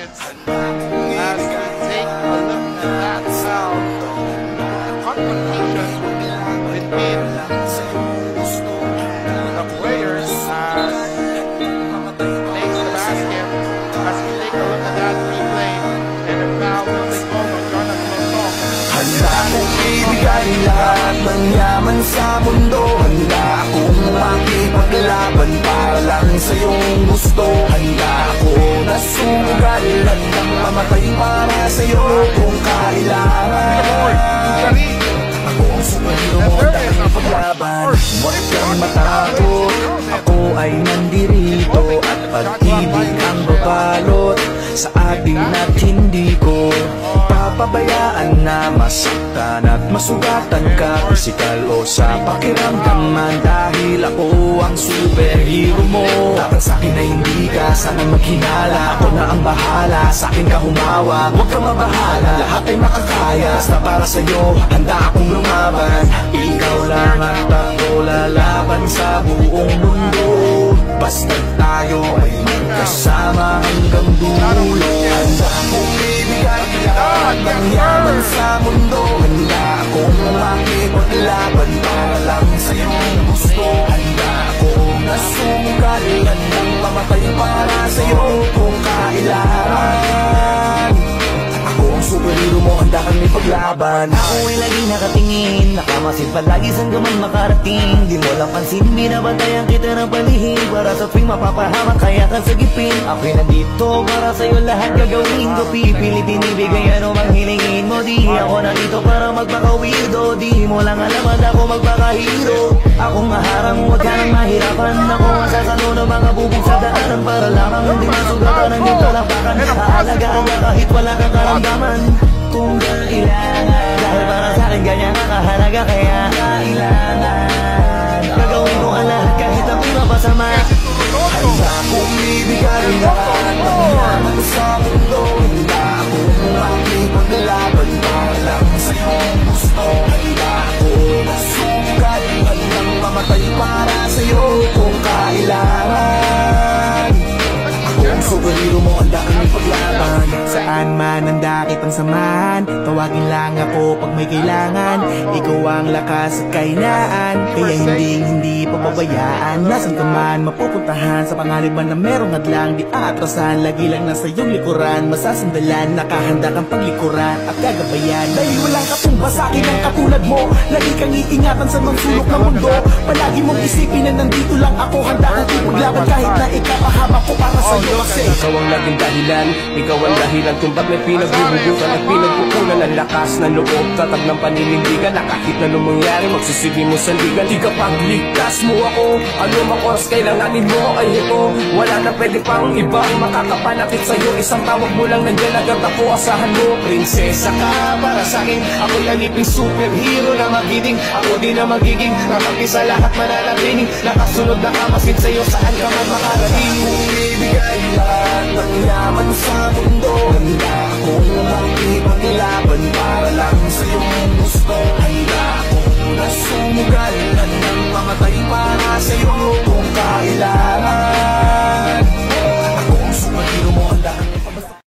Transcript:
minutes as we take a look at how confrontation between the players as takes the basket. As we take a look at that replay, and the foul will take over Jonathan Long. Handa kong ibigay lahat ng yaman sa mundo. Handa akong makipaglaban para lang sa iyong gusto. Handa ako na sugal, handang mamatay para sa iyo kung kailangan. Ako ang superhero mo, handa kang ipaglaban. Huwag kang matakot, ako ay nandirito. At pag-ibig ang babalot sa atin at hindi ko papabayaan na masaktan at masugatan ka, physical o sa pakiramdaman. Dahil ako ang superhero mo, dapat sa'kin na hindi ka sana maghinala. Ako na ang bahala, sa'kin ka humawak, huwag ka mabahala. Lahat ay makakaya, basta para sa'yo handa akong lumaban. Ikaw lang at ako lalaban sa buong mundo, basta tayo ay magkasama hanggang dulo. Handa akong ibigay lahat ng yaman sa mundo. Handa akong makipaglaban para lang sa iyong gusto. Handa akong nasunggal, handang mamatay para sa iyo kung kailangan. Ako ang superhero mo, handa kang ipaglaban. Ako ay lagi nakatingin, nakamasid palagi saan ka man makarating. Di mo lang pansin, binabantayan kita ng palihim, para sa tuwing mapapahamak kaya kang sagipin. Ako'y nandito para sa'yo lahat gagawin ko. Pipilit binibigay ano mang hilingin mo. Di ako nandito para magpaka-weirdo. Di mo lang alam at ako magpaka-hero. Akong maharang, huwag ka nang mahirapan. Ako ang sasalo ng mga bubong sa daanan, para lamang hindi masugatan ng iyong talapakan. Aalagaan ka kahit wala kang karamdaman kung kailangan, dahil para sa'kin ganyan ang kahalaga. Kaya kailangan gagawin ko ang lahat kahit ako'y mapasama. Handa akong ibigay lahat ng yaman sa mundo. Handa akong makipaglaban para lang sa iyong gusto. Handa akong masugal, handang mamatay para sa iyo kung kailangan. Ako ang superhero mo, handa kang ipaglaban. Saan man handa kitang samahan, tawagin lang ako pag may kailangan. Ikaw ang lakas at kahinaan, kaya hindi pababayaan. Nasaan ka man mapupuntahan, sa pangaliban na merong hadlang di aatrasan. Lagi lang nasa iyong likuran, masasandalan, nakahanda kang paglikuran at gagabayan. Dahil walang katumba sa akin ang katulad mo, lagi kang iingatan sa mga sulok ng mundo. Palagi mong isipin na nandito lang ako, handa kang ipaglaban kahit na ikapahaba ko para sa'yo. Kasi ikaw ang naging dahilan, ikaw ang dahilan kung ba't may pinagbubugutan at pinagpupunan ng lakas ng loob, tatag ng paninindigan, na kahit na anong mangyari magsisigi mo sa ligan. Di ka pagligtas mo ako, ano mang oras kailanganin mo ay ito. Wala na pwede pang iba makakapanakit sa'yo, isang tawag mo lang nandiyan agad ako, asahan mo. Prinsesa ka para sa'kin, ako'y aliping superhero na magiging, ako din na magiging kakampi sa lahat mananatiling, nakasunod na kamasid sa'yo saan ka man makarating. Ibigay lahat ng yaman sa mundo, handa akong makipaglaban para lang